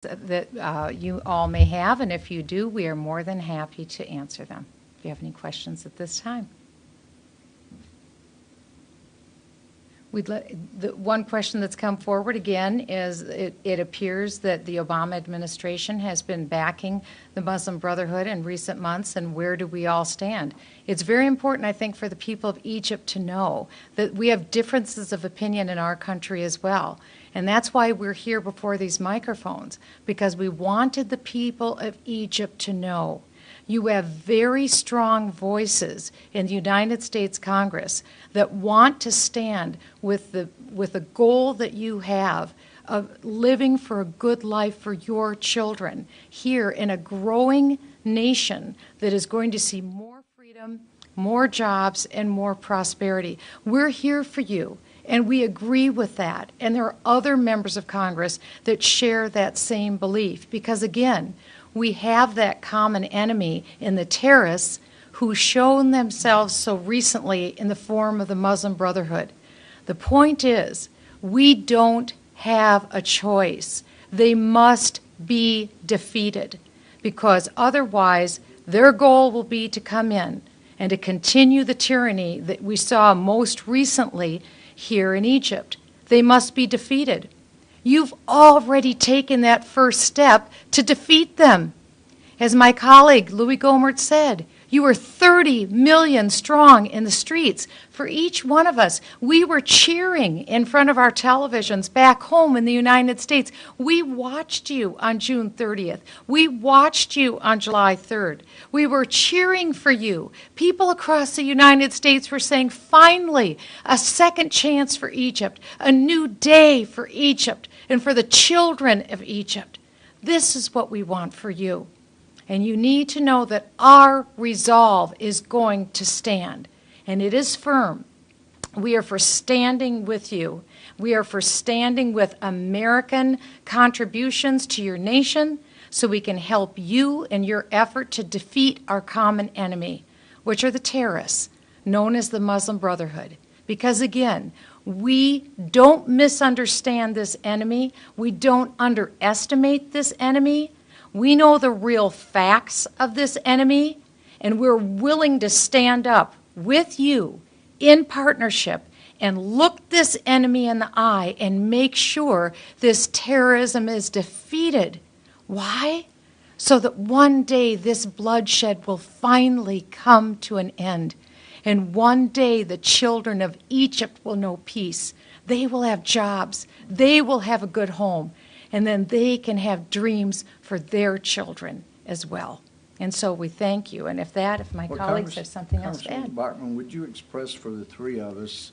that you all may have, and if you do, we are more than happy to answer them. If you have any questions at this time. The one question that's come forward again is it appears that the Obama administration has been backing the Muslim Brotherhood in recent months, and where do we all stand? It's very important, I think, for the people of Egypt to know that we have differences of opinion in our country as well. And that's why we're here before these microphones, because we wanted the people of Egypt to know. You have very strong voices in the United States Congress that want to stand with the goal that you have of living for a good life for your children here in a growing nation that is going to see more freedom, more jobs, and more prosperity. We're here for you, and we agree with that. And there are other members of Congress that share that same belief because, again, we have that common enemy in the terrorists who've shown themselves so recently in the form of the Muslim Brotherhood. The point is, we don't have a choice. They must be defeated because otherwise their goal will be to come in and to continue the tyranny that we saw most recently here in Egypt. They must be defeated. You've already taken that first step to defeat them. As my colleague Louis Gohmert said, you were 30 million strong in the streets. For each one of us, we were cheering in front of our televisions back home in the United States. We watched you on June 30th. We watched you on July 3rd. We were cheering for you. People across the United States were saying, finally, a second chance for Egypt, a new day for Egypt and for the children of Egypt. This is what we want for you. And you need to know that our resolve is going to stand. And it is firm. We are for standing with you. We are for standing with American contributions to your nation so we can help you in your effort to defeat our common enemy, which are the terrorists, known as the Muslim Brotherhood. Because again, we don't misunderstand this enemy. We don't underestimate this enemy. We know the real facts of this enemy, and we're willing to stand up with you in partnership and look this enemy in the eye and make sure this terrorism is defeated. Why? So that one day this bloodshed will finally come to an end. And one day the children of Egypt will know peace. They will have jobs. They will have a good home. And then they can have dreams for their children as well. And so we thank you. And if my colleagues have something else to add. Congressman Bachmann, would you express for the three of us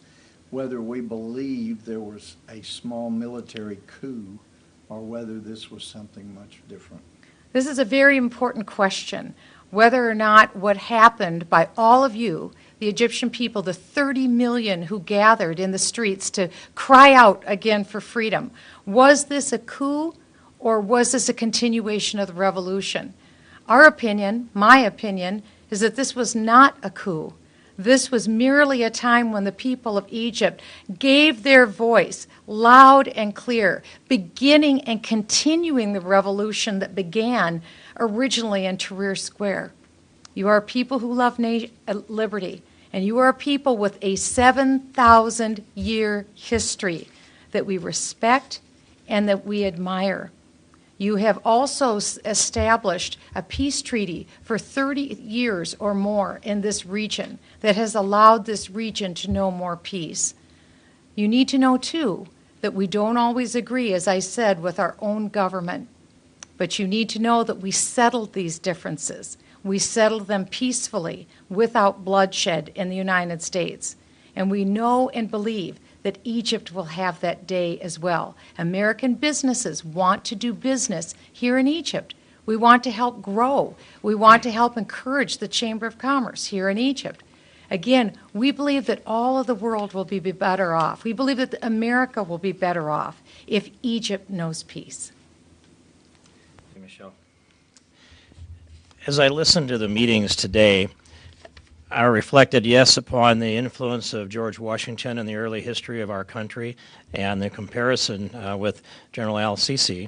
whether we believe there was a small military coup or whether this was something much different? This is a very important question, whether or not what happened by all of you, the Egyptian people, the 30 million who gathered in the streets to cry out again for freedom, was this a coup or was this a continuation of the revolution? Our opinion, my opinion, is that this was not a coup. This was merely a time when the people of Egypt gave their voice loud and clear, beginning and continuing the revolution that began originally in Tahrir Square. You are people who love liberty, and you are a people with a 7,000-year history that we respect and that we admire. You have also established a peace treaty for 30 years or more in this region that has allowed this region to know more peace. You need to know, too, that we don't always agree, as I said, with our own government. But you need to know that we settled these differences. We settled them peacefully, without bloodshed in the United States. And we know and believe that Egypt will have that day as well. American businesses want to do business here in Egypt. We want to help grow. We want to help encourage the Chamber of Commerce here in Egypt. Again, we believe that all of the world will be better off. We believe that America will be better off if Egypt knows peace. Thank you, Michelle. As I listened to the meetings today, I reflected, yes, upon the influence of George Washington in the early history of our country and the comparison with General al-Sisi.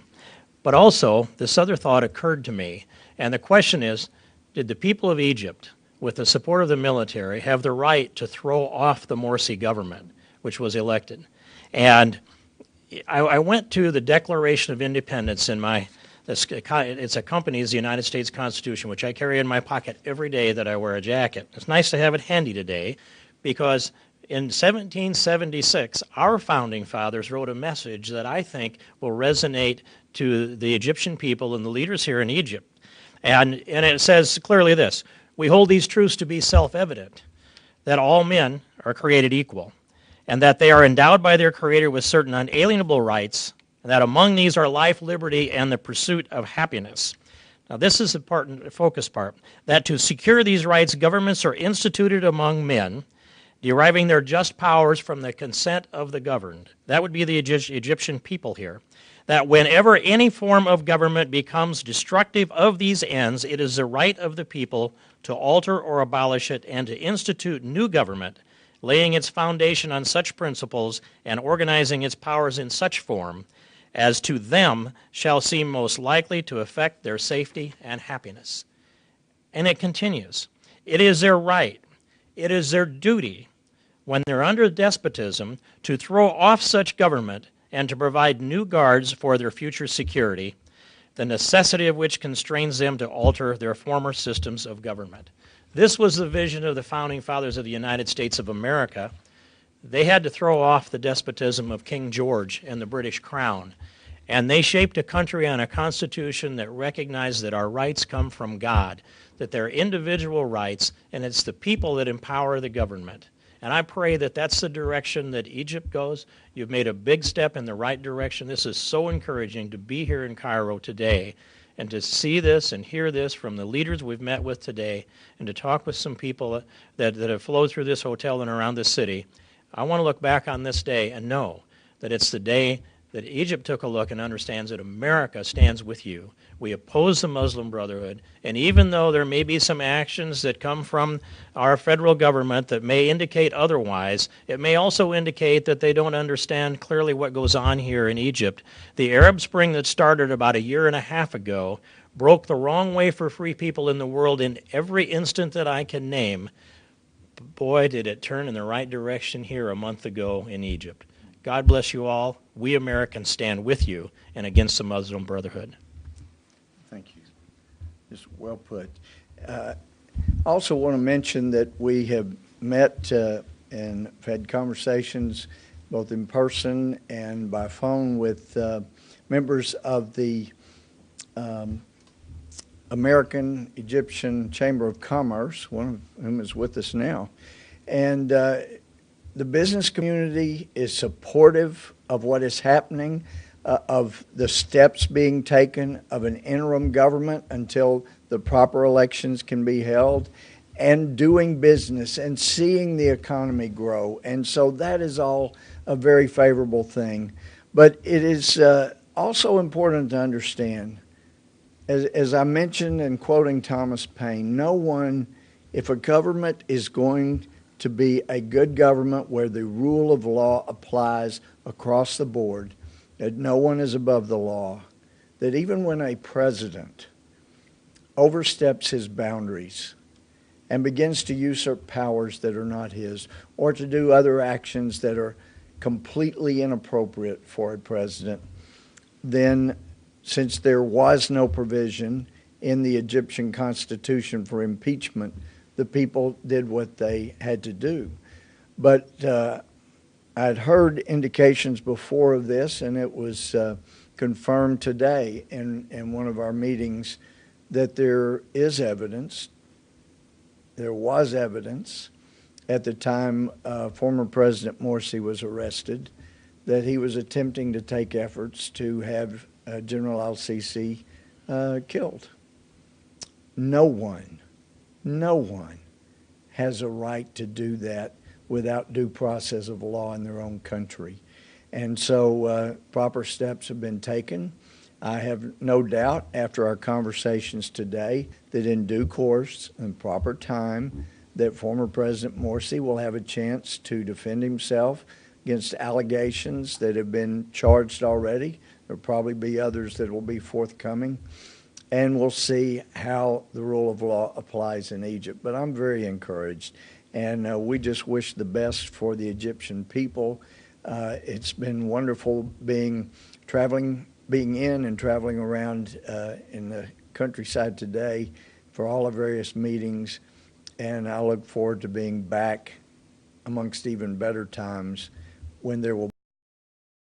But also, this other thought occurred to me, and the question is, did the people of Egypt, with the support of the military, have the right to throw off the Morsi government, which was elected? And I went to the Declaration of Independence in it accompanies the United States Constitution, which I carry in my pocket every day that I wear a jacket. It's nice to have it handy today because in 1776, our founding fathers wrote a message that I think will resonate to the Egyptian people and the leaders here in Egypt. And it says clearly this: we hold these truths to be self-evident, that all men are created equal, and that they are endowed by their Creator with certain unalienable rights, and that among these are life, liberty, and the pursuit of happiness. Now, this is the focus part, that to secure these rights, governments are instituted among men, deriving their just powers from the consent of the governed. That would be the Egyptian people here. That whenever any form of government becomes destructive of these ends, it is the right of the people to alter or abolish it and to institute new government, laying its foundation on such principles and organizing its powers in such form as to them shall seem most likely to affect their safety and happiness. And it continues, it is their right, it is their duty, when they're under despotism, to throw off such government and to provide new guards for their future security, the necessity of which constrains them to alter their former systems of government. This was the vision of the founding fathers of the United States of America. They had to throw off the despotism of King George and the British Crown, and they shaped a country on a constitution that recognized that our rights come from God, that they're individual rights, and it's the people that empower the government. And I pray that that's the direction that Egypt goes. You've made a big step in the right direction. This is so encouraging to be here in Cairo today and to see this and hear this from the leaders we've met with today and to talk with some people that have flowed through this hotel and around this city. I want to look back on this day and know that it's the day that Egypt took a look and understands that America stands with you. We oppose the Muslim Brotherhood, and even though there may be some actions that come from our federal government that may indicate otherwise, it may also indicate that they don't understand clearly what goes on here in Egypt. The Arab Spring that started about a year and a half ago broke the wrong way for free people in the world in every instant that I can name. Boy, did it turn in the right direction here a month ago in Egypt. God bless you all. We Americans stand with you and against the Muslim Brotherhood. Thank you. Just well put. I also want to mention that we have met and had conversations both in person and by phone with members of the American Egyptian Chamber of Commerce, one of whom is with us now. And the business community is supportive of what is happening, of the steps being taken of an interim government until the proper elections can be held, and doing business and seeing the economy grow. And so that is all a very favorable thing. But it is also important to understand, as I mentioned in quoting Thomas Paine, no one, if a government is going to be a good government where the rule of law applies across the board, that no one is above the law, that even when a president oversteps his boundaries and begins to usurp powers that are not his, or to do other actions that are completely inappropriate for a president, then since there was no provision in the Egyptian constitution for impeachment, the people did what they had to do. But I'd heard indications before of this, and it was confirmed today in one of our meetings that there is evidence, there was evidence at the time former President Morsi was arrested, that he was attempting to take efforts to have General al-Sisi killed. No one has a right to do that without due process of law in their own country. And so proper steps have been taken. I have no doubt after our conversations today that in due course and proper time that former President Morsi will have a chance to defend himself against allegations that have been charged already. There'll probably be others that will be forthcoming. And we'll see how the rule of law applies in Egypt. But I'm very encouraged. And we just wish the best for the Egyptian people. It's been wonderful being in and traveling around in the countryside today for all the various meetings. And I look forward to being back amongst even better times when there will